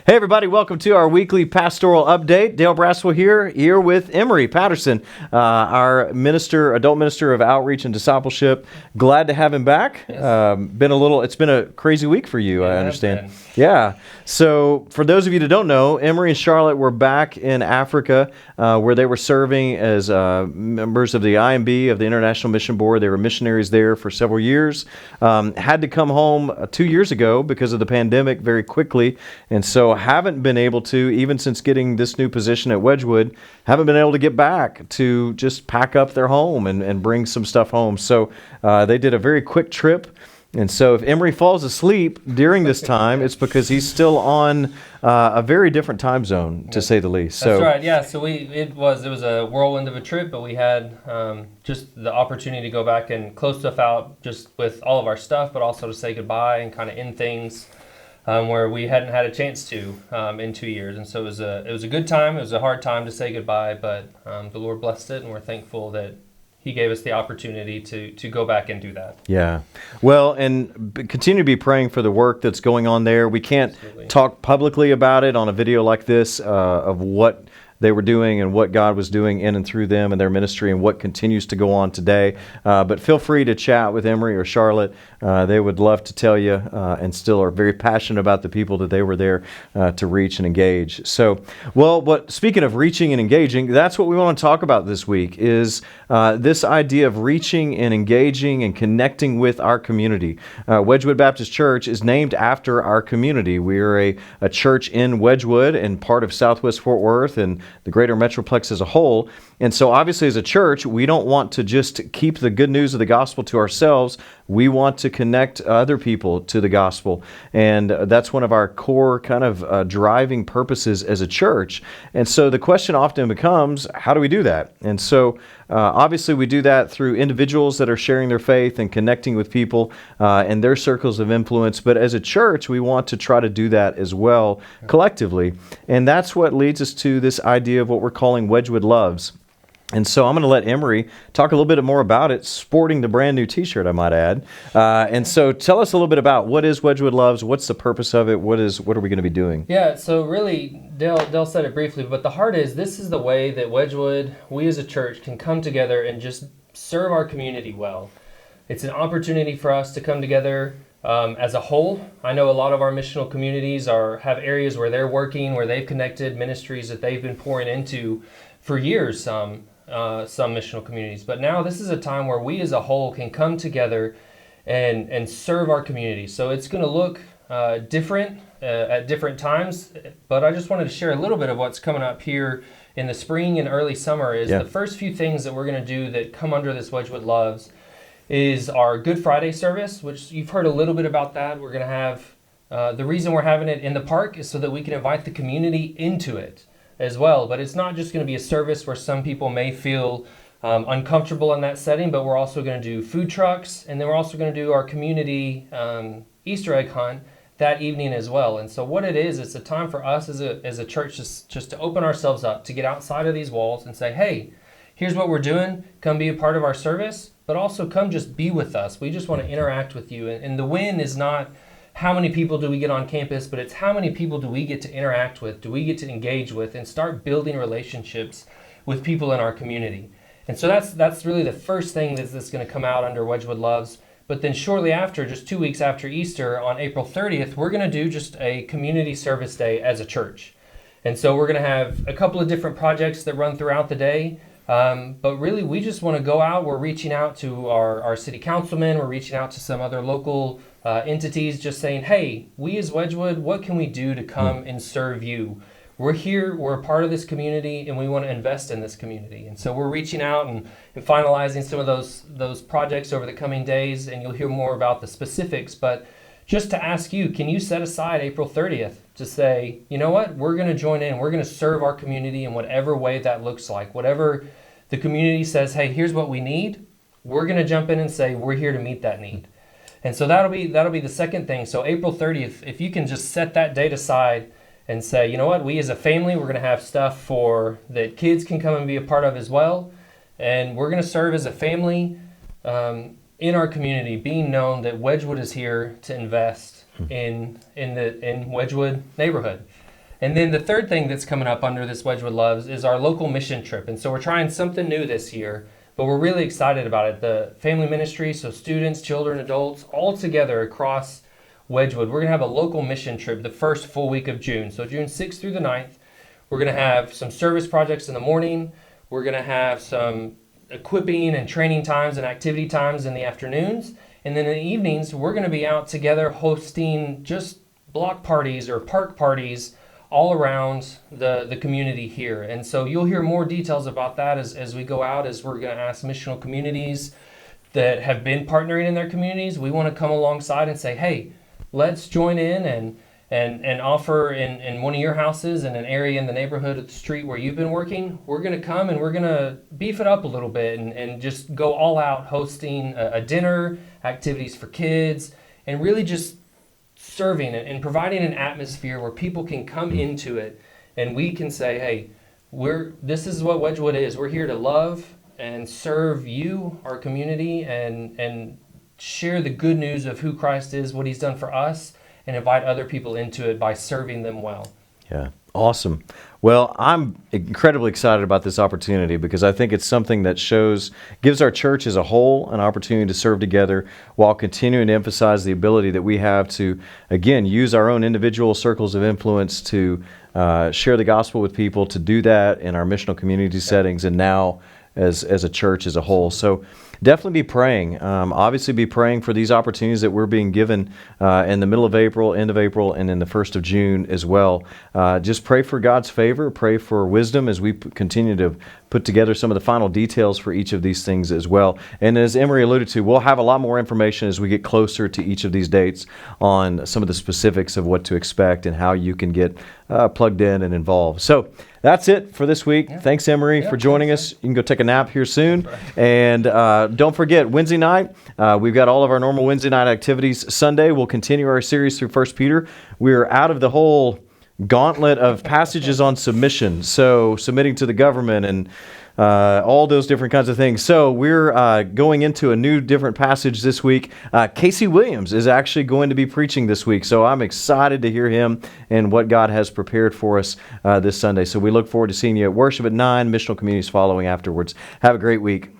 Hey everybody, welcome to our weekly pastoral update. Dale Braswell here with Emery Patterson, our adult minister of outreach and discipleship. Glad to have him back. Yes. It's been a crazy week for you, I understand. Been. Yeah. So for those of you that don't know, Emery and Charlotte were back in Africa, where they were serving as members of the IMB of the International Mission Board. They were missionaries there for several years. Had to come home 2 years ago because of the pandemic very quickly, and so haven't been able to, even since getting this new position at Wedgwood, haven't been able to get back to just pack up their home and bring some stuff home. So they did a very quick trip. And so if Emery falls asleep during this time, it's because he's still on a very different time zone, to say the least. That's right, yeah. So it was a whirlwind of a trip, but we had just the opportunity to go back and close stuff out just with all of our stuff, but also to say goodbye and kind of end things where we hadn't had a chance to in 2 years. And so it was a good time. It was a hard time to say goodbye, but the Lord blessed it, and we're thankful that He gave us the opportunity to go back and do that. Yeah. Well, and continue to be praying for the work that's going on there. We can't talk publicly about it on a video like this of what they were doing and what God was doing in and through them and their ministry and what continues to go on today. But feel free to chat with Emery or Charlotte. They would love to tell you and still are very passionate about the people that they were there to reach and engage. So, speaking of reaching and engaging, that's what we want to talk about this week is this idea of reaching and engaging and connecting with our community. Wedgwood Baptist Church is named after our community. We are a church in Wedgwood and part of Southwest Fort Worth and the greater Metroplex as a whole. And so obviously as a church, we don't want to just keep the good news of the gospel to ourselves. We want to connect other people to the gospel. And that's one of our core kind of driving purposes as a church. And so the question often becomes, how do we do that? And so obviously we do that through individuals that are sharing their faith and connecting with people and their circles of influence. But as a church, we want to try to do that as well collectively. And that's what leads us to this idea of what we're calling Wedgwood Loves. And so I'm going to let Emery talk a little bit more about it, sporting the brand new T-shirt, I might add. And so tell us a little bit about what is Wedgwood Loves, what's the purpose of it, what are we going to be doing? Yeah, so really, Dale said it briefly, but the heart is this is the way that Wedgwood, we as a church, can come together and just serve our community well. It's an opportunity for us to come together as a whole. I know a lot of our missional communities have areas where they're working, where they've connected ministries that they've been pouring into for years, some missional communities. But now this is a time where we as a whole can come together and serve our community. So it's going to look different at different times, but I just wanted to share a little bit of what's coming up here in the spring and early summer is the first few things that we're going to do that come under this Wedgwood Loves is our Good Friday service, which you've heard a little bit about that. We're going to have, the reason we're having it in the park is so that we can invite the community into it as well. But it's not just going to be a service where some people may feel uncomfortable in that setting, but we're also going to do food trucks, and then we're also going to do our community Easter egg hunt that evening as well. And so what it is, it's a time for us as a church just to open ourselves up, to get outside of these walls and say, hey, here's what we're doing. Come be a part of our service, but also come just be with us. We just want to interact with you. And the win is not how many people do we get on campus, but it's how many people do we get to interact with, do we get to engage with, and start building relationships with people in our community. And so that's really the first thing that's going to come out under Wedgwood Loves. But then shortly after, just 2 weeks after Easter, on April 30th, we're going to do just a community service day as a church. And so we're going to have a couple of different projects that run throughout the day. But really, we just want to go out. We're reaching out to our city councilmen. We're reaching out to some other local entities, just saying, hey, we as Wedgwood, what can we do to come and serve you? We're here, we're a part of this community, and we want to invest in this community. And so we're reaching out and finalizing some of those projects over the coming days, and you'll hear more about the specifics. But just to ask you, can you set aside April 30th to say, you know what, we're going to join in, we're going to serve our community in whatever way that looks like. Whatever the community says, hey, here's what we need, we're going to jump in and say, we're here to meet that need. And so that'll be the second thing. So April 30th, if you can just set that date aside and say, you know what, we as a family, we're going to have stuff that kids can come and be a part of as well. And we're going to serve as a family in our community, being known that Wedgwood is here to invest in Wedgwood neighborhood. And then the third thing that's coming up under this Wedgwood Loves is our local mission trip. And so we're trying something new this year, but we're really excited about it. The family ministry, so students, children, adults, all together across Wedgwood. We're going to have a local mission trip the first full week of June. So June 6th through the 9th. We're going to have some service projects in the morning. We're going to have some equipping and training times and activity times in the afternoons. And then in the evenings, we're going to be out together hosting just block parties or park parties all around the community here. And so you'll hear more details about that as we go out, as we're going to ask missional communities that have been partnering in their communities. We want to come alongside and say, hey, let's join in and offer in one of your houses in an area in the neighborhood of the street where you've been working. We're going to come and we're going to beef it up a little bit and just go all out hosting a dinner, activities for kids, and really just serving it and providing an atmosphere where people can come into it and we can say, hey, this is what Wedgwood is. We're here to love and serve you, our community, and share the good news of who Christ is, what he's done for us, and invite other people into it by serving them well. Yeah, awesome. Well, I'm incredibly excited about this opportunity because I think it's something that gives our church as a whole an opportunity to serve together while continuing to emphasize the ability that we have to, again, use our own individual circles of influence to share the gospel with people, to do that in our missional community settings, and now as a church as a whole. So definitely be praying. Obviously be praying for these opportunities that we're being given in the middle of April, end of April, and in the 1st of June as well. Just pray for God's favor. Pray for wisdom as we continue to put together some of the final details for each of these things as well. And as Emery alluded to, we'll have a lot more information as we get closer to each of these dates on some of the specifics of what to expect and how you can get plugged in and involved. So that's it for this week. Yeah. Thanks, Emery, for joining us. You can go take a nap here soon. Right. And don't forget, Wednesday night, we've got all of our normal Wednesday night activities. Sunday, we'll continue our series through 1 Peter. We're out of the whole gauntlet of passages on submission, so submitting to the government and all those different kinds of things. So we're going into a new different passage this week. Casey Williams is actually going to be preaching this week, so I'm excited to hear him and what God has prepared for us this Sunday. So we look forward to seeing you at worship at 9, missional communities following afterwards. Have a great week.